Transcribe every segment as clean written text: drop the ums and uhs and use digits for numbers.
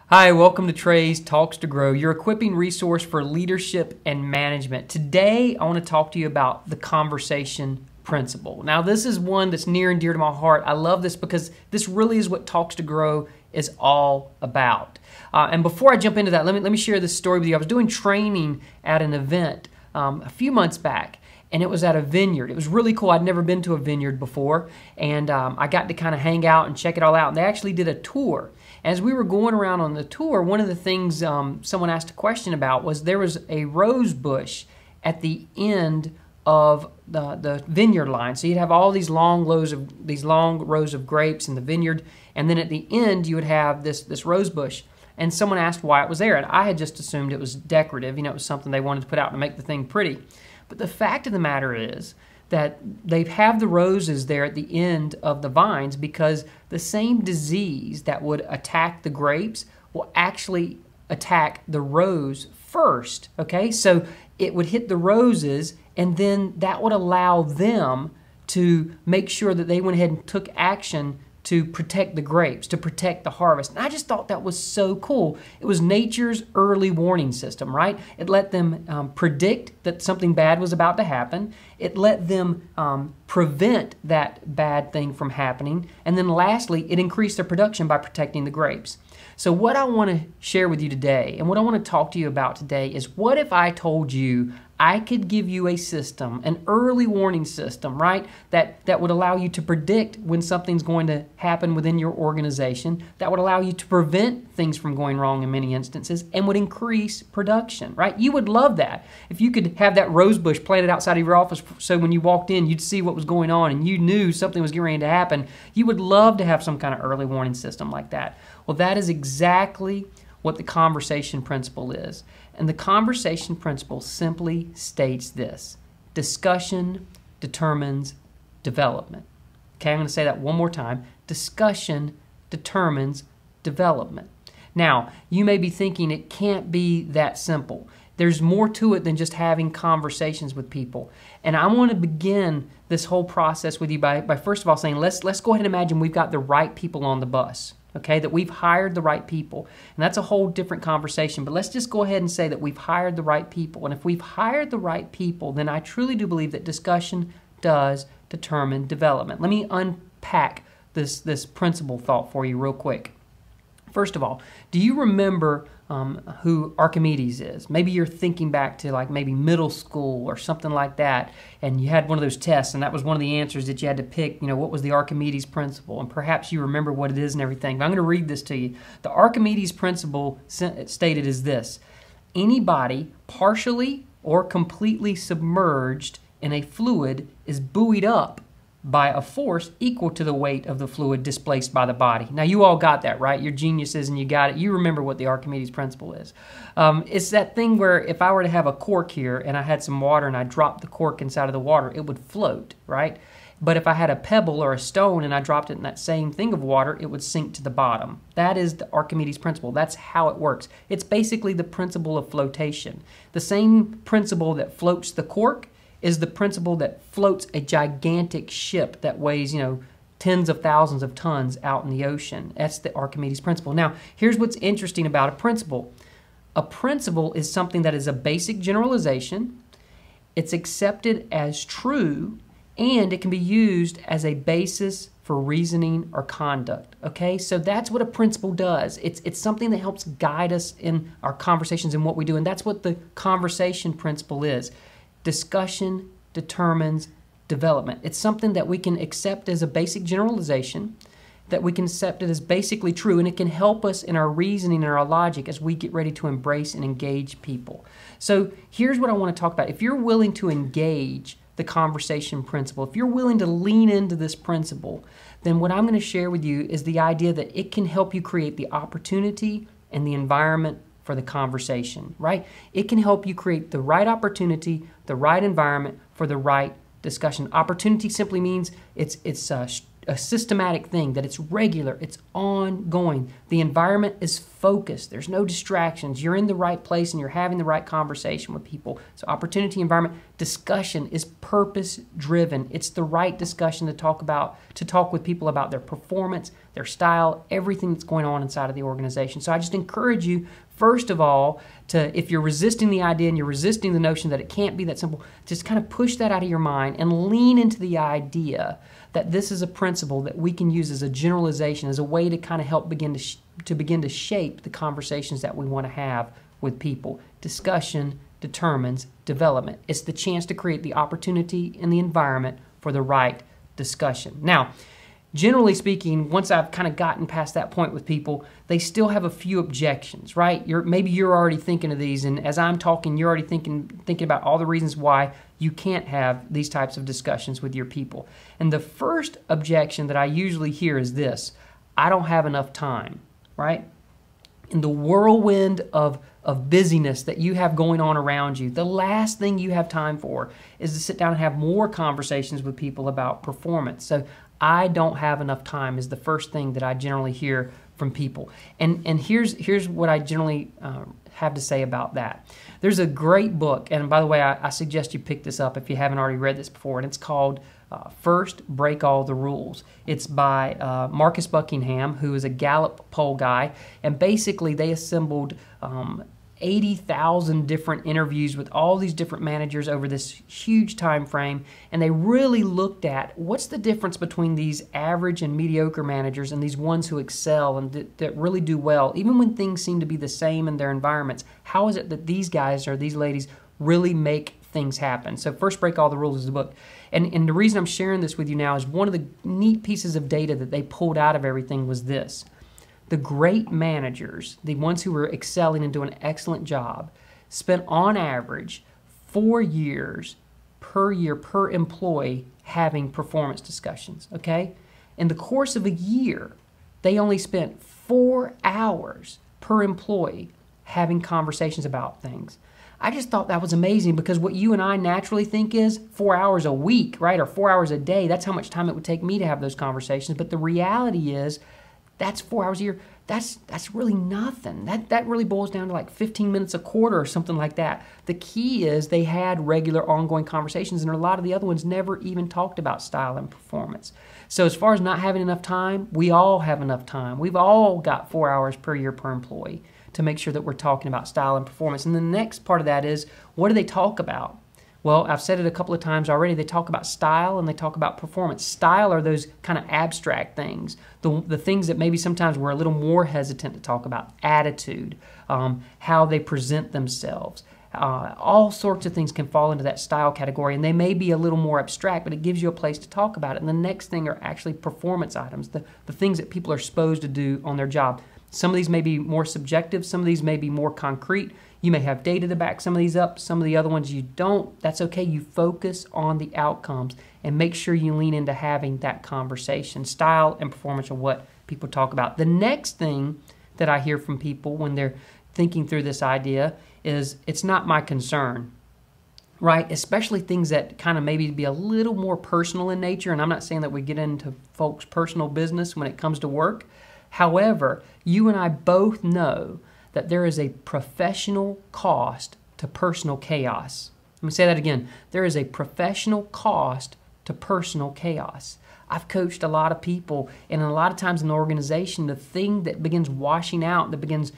Hi, welcome to Trey's Talks to Grow, your equipping resource for leadership and management. Today, I want to talk to you about the conversation principle. Now, this is one that's near and dear to my heart. I love this because this really is what Talks to Grow is all about. And before I jump into that, let me share this story with you. I was doing training at an event a few months back, and it was at a vineyard. It was really cool. I'd never been to a vineyard before, and I got to kind of hang out and check it all out. And they actually did a tour. As we were going around on the tour, one of the things someone asked a question about was there was a rose bush at the end of the vineyard line. So you'd have all these long rows of grapes in the vineyard, and then at the end you would have this rose bush. And someone asked why it was there, and I had just assumed it was decorative. You know, it was something they wanted to put out to make the thing pretty. But the fact of the matter is that they have the roses there at the end of the vines because the same disease that would attack the grapes will actually attack the rose first, okay? So it would hit the roses, and then that would allow them to make sure that they went ahead and took action to protect the grapes, to protect the harvest. And I just thought that was so cool. It was nature's early warning system, right? It let them predict that something bad was about to happen. It let them prevent that bad thing from happening. And then lastly, it increased their production by protecting the grapes. So what I want to share with you today, and what I want to talk to you about today, is what if I told you I could give you a system, an early warning system, right, that would allow you to predict when something's going to happen within your organization, that would allow you to prevent things from going wrong in many instances, and would increase production, right? You would love that. If you could have that rose bush planted outside of your office so when you walked in, you'd see what was going on and you knew something was getting ready to happen, you would love to have some kind of early warning system like that. Well, that is exactly what the conversation principle is. And the conversation principle simply states this: discussion determines development. Okay, I'm going to say that one more time. Discussion determines development. Now, you may be thinking it can't be that simple. There's more to it than just having conversations with people. And I want to begin this whole process with you by first of all saying, let's go ahead and imagine we've got the right people on the bus. Okay, that we've hired the right people. And that's a whole different conversation. But let's just go ahead and say that we've hired the right people. And if we've hired the right people, then I truly do believe that discussion does determine development. Let me unpack this principle thought for you real quick. First of all, do you remember who Archimedes is? Maybe you're thinking back to like maybe middle school or something like that, and you had one of those tests, and that was one of the answers that you had to pick, you know, what was the Archimedes principle, and perhaps you remember what it is and everything. But I'm going to read this to you. The Archimedes principle stated is this: any body partially or completely submerged in a fluid is buoyed up by a force equal to the weight of the fluid displaced by the body. Now, you all got that, right? You're geniuses and you got it. You remember what the Archimedes principle is. It's that thing where if I were to have a cork here and I had some water and I dropped the cork inside of the water, it would float, right? But if I had a pebble or a stone and I dropped it in that same thing of water, it would sink to the bottom. That is the Archimedes principle. That's how it works. It's basically the principle of flotation. The same principle that floats the cork is the principle that floats a gigantic ship that weighs, you know, tens of thousands of tons out in the ocean. That's the Archimedes principle. Now, here's what's interesting about a principle. A principle is something that is a basic generalization. It's accepted as true, and it can be used as a basis for reasoning or conduct. Okay, so that's what a principle does. It's something that helps guide us in our conversations and what we do, and that's what the conversation principle is. Discussion determines development. It's something that we can accept as a basic generalization, that we can accept it as basically true, and it can help us in our reasoning and our logic as we get ready to embrace and engage people. So here's what I want to talk about. If you're willing to engage the conversation principle, if you're willing to lean into this principle, then what I'm going to share with you is the idea that it can help you create the opportunity and the environment for the conversation, right? It can help you create the right opportunity, the right environment for the right discussion. Opportunity simply means it's a systematic thing, that it's regular, it's ongoing. The environment is focused. There's no distractions. You're in the right place and you're having the right conversation with people. So opportunity, environment, discussion is purpose-driven. It's the right discussion to talk with people about their performance, their style, everything that's going on inside of the organization. So I just encourage you, first of all, if you're resisting the idea and you're resisting the notion that it can't be that simple, just kind of push that out of your mind and lean into the idea that this is a principle that we can use as a generalization, as a way to kind of help begin to shape the conversations that we want to have with people. Discussion determines development. It's the chance to create the opportunity and the environment for the right discussion. Now, generally speaking, once I've kind of gotten past that point with people, they still have a few objections, right? Maybe you're already thinking of these, and as I'm talking, you're already thinking about all the reasons why you can't have these types of discussions with your people. And the first objection that I usually hear is this: I don't have enough time, right? In the whirlwind of busyness that you have going on around you, the last thing you have time for is to sit down and have more conversations with people about performance. So I don't have enough time is the first thing that I generally hear from people. And here's what I generally have to say about that. There's a great book, and by the way, I suggest you pick this up if you haven't already read this before, and it's called First, Break All the Rules. It's by Marcus Buckingham, who is a Gallup poll guy, and basically they assembled 80,000 different interviews with all these different managers over this huge time frame, and they really looked at what's the difference between these average and mediocre managers and these ones who excel and that really do well, even when things seem to be the same in their environments. How is it that these guys or these ladies really make things happen? So First, Break All the Rules is the book. And the reason I'm sharing this with you now is one of the neat pieces of data that they pulled out of everything was this. The great managers, the ones who were excelling and doing an excellent job, spent on average 4 years per employee having performance discussions, okay? In the course of a year, they only spent 4 hours per employee having conversations about things. I just thought that was amazing because what you and I naturally think is 4 hours a week, right? Or 4 hours a day. That's how much time it would take me to have those conversations. But the reality is that's 4 hours a year. That's really nothing. That really boils down to like 15 minutes a quarter or something like that. The key is they had regular ongoing conversations, and a lot of the other ones never even talked about style and performance. So as far as not having enough time, we all have enough time. We've all got 4 hours per year per employee to make sure that we're talking about style and performance. And the next part of that is, what do they talk about? Well, I've said it a couple of times already. They talk about style and they talk about performance. Style are those kind of abstract things, the things that maybe sometimes we're a little more hesitant to talk about. Attitude, how they present themselves. All sorts of things can fall into that style category, and they may be a little more abstract, but it gives you a place to talk about it. And the next thing are actually performance items, the things that people are supposed to do on their job. Some of these may be more subjective. Some of these may be more concrete. You may have data to back some of these up. Some of the other ones you don't. That's okay. You focus on the outcomes and make sure you lean into having that conversation. Style and performance are what people talk about. The next thing that I hear from people when they're thinking through this idea is, it's not my concern, right? Especially things that kind of maybe be a little more personal in nature. And I'm not saying that we get into folks' personal business when it comes to work. However, you and I both know that there is a professional cost to personal chaos. Let me say that again. There is a professional cost to personal chaos. I've coached a lot of people, and a lot of times in the organization, the thing that begins washing out, that begins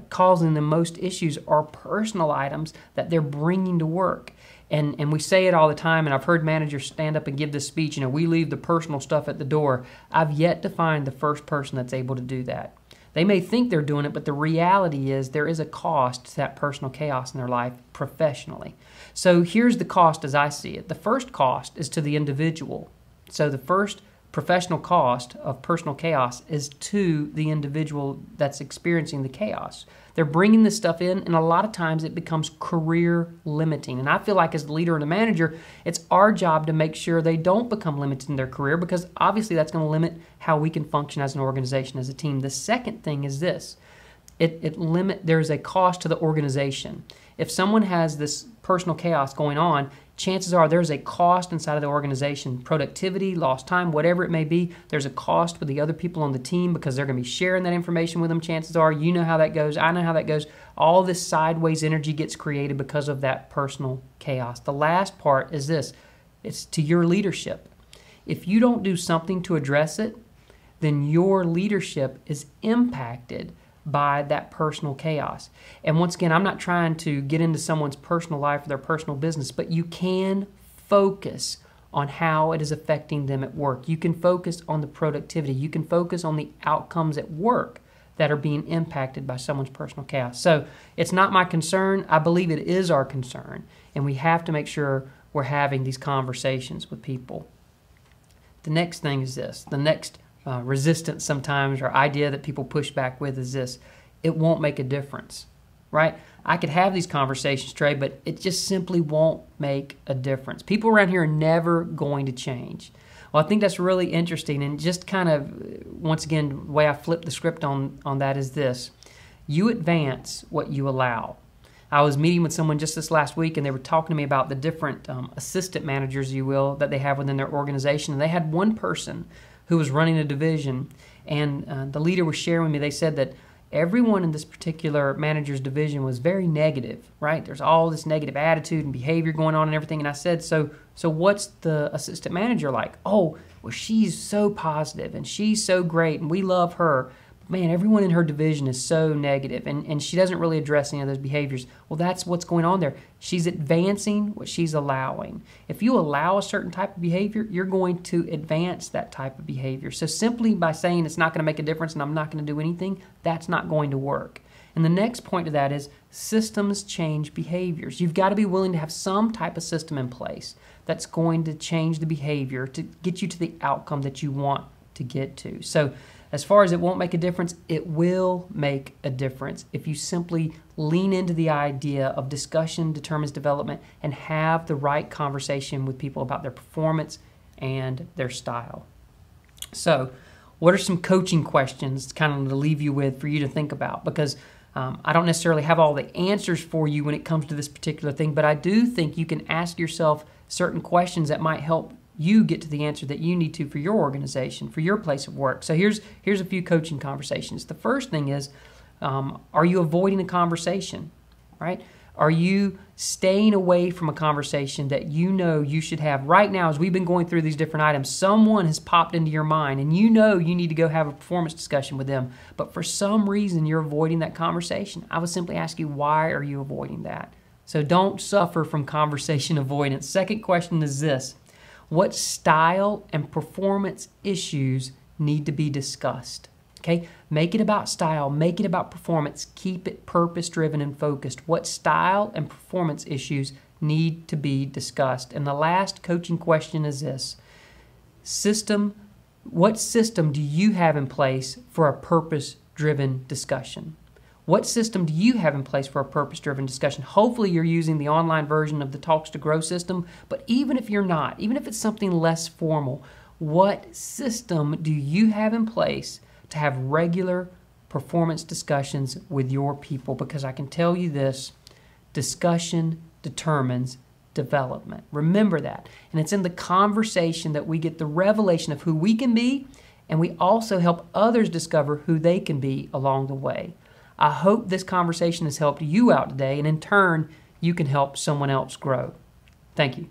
causing the most issues are personal items that they're bringing to work. And we say it all the time, and I've heard managers stand up and give this speech, we leave the personal stuff at the door. I've yet to find the first person that's able to do that. They may think they're doing it, but the reality is there is a cost to that personal chaos in their life professionally. So here's the cost as I see it. The first cost is to the individual. So the first professional cost of personal chaos is to the individual that's experiencing the chaos. They're bringing this stuff in, and a lot of times it becomes career limiting. And I feel like as the leader and the manager, it's our job to make sure they don't become limited in their career, because obviously that's going to limit how we can function as an organization, as a team. The second thing is this. There's a cost to the organization. If someone has this personal chaos going on, chances are there's a cost inside of the organization. Productivity, lost time, whatever it may be, there's a cost with the other people on the team because they're going to be sharing that information with them. Chances are, you know how that goes, I know how that goes. All this sideways energy gets created because of that personal chaos. The last part is this. It's to your leadership. If you don't do something to address it, then your leadership is impacted by that personal chaos. And once again, I'm not trying to get into someone's personal life or their personal business, but you can focus on how it is affecting them at work. You can focus on the productivity. You can focus on the outcomes at work that are being impacted by someone's personal chaos. So it's not my concern. I believe it is our concern. And we have to make sure we're having these conversations with people. The next thing is this. The next resistance sometimes, or idea that people push back with, is this: it won't make a difference, right? I could have these conversations, Trey, but it just simply won't make a difference. People around here are never going to change. Well, I think that's really interesting, and just kind of, once again, the way I flip the script on that is this: you advance what you allow. I was meeting with someone just this last week, and they were talking to me about the different assistant managers, you will, that they have within their organization. And they had one person who was running a division, and the leader was sharing with me, they said that everyone in this particular manager's division was very negative, right? There's all this negative attitude and behavior going on and everything. And I said, so what's the assistant manager like? Oh, well, she's so positive and she's so great and we love her. Man, everyone in her division is so negative, and she doesn't really address any of those behaviors. Well, that's what's going on there. She's advancing what she's allowing. If you allow a certain type of behavior, you're going to advance that type of behavior. So simply by saying it's not going to make a difference and I'm not going to do anything, that's not going to work. And the next point to that is systems change behaviors. You've got to be willing to have some type of system in place that's going to change the behavior to get you to the outcome that you want to get to. So as far as it won't make a difference, it will make a difference if you simply lean into the idea of discussion determines development and have the right conversation with people about their performance and their style. So what are some coaching questions kind of to leave you with for you to think about? Because I don't necessarily have all the answers for you when it comes to this particular thing, but I do think you can ask yourself certain questions that might help you get to the answer that you need to for your organization, for your place of work. So here's a few coaching conversations. The first thing is, are you avoiding a conversation, right? Are you staying away from a conversation that you know you should have? Right now, as we've been going through these different items, someone has popped into your mind and you know you need to go have a performance discussion with them, but for some reason you're avoiding that conversation. I would simply ask you, why are you avoiding that? So don't suffer from conversation avoidance. Second question is this: what style and performance issues need to be discussed? Okay, make it about style, make it about performance, keep it purpose-driven and focused. What style and performance issues need to be discussed? And the last coaching question is this: what system do you have in place for a purpose-driven discussion? What system do you have in place for a purpose-driven discussion? Hopefully you're using the online version of the Talks to Grow system, but even if you're not, even if it's something less formal, what system do you have in place to have regular performance discussions with your people? Because I can tell you this: discussion determines development. Remember that. And it's in the conversation that we get the revelation of who we can be, and we also help others discover who they can be along the way. I hope this conversation has helped you out today, and in turn, you can help someone else grow. Thank you.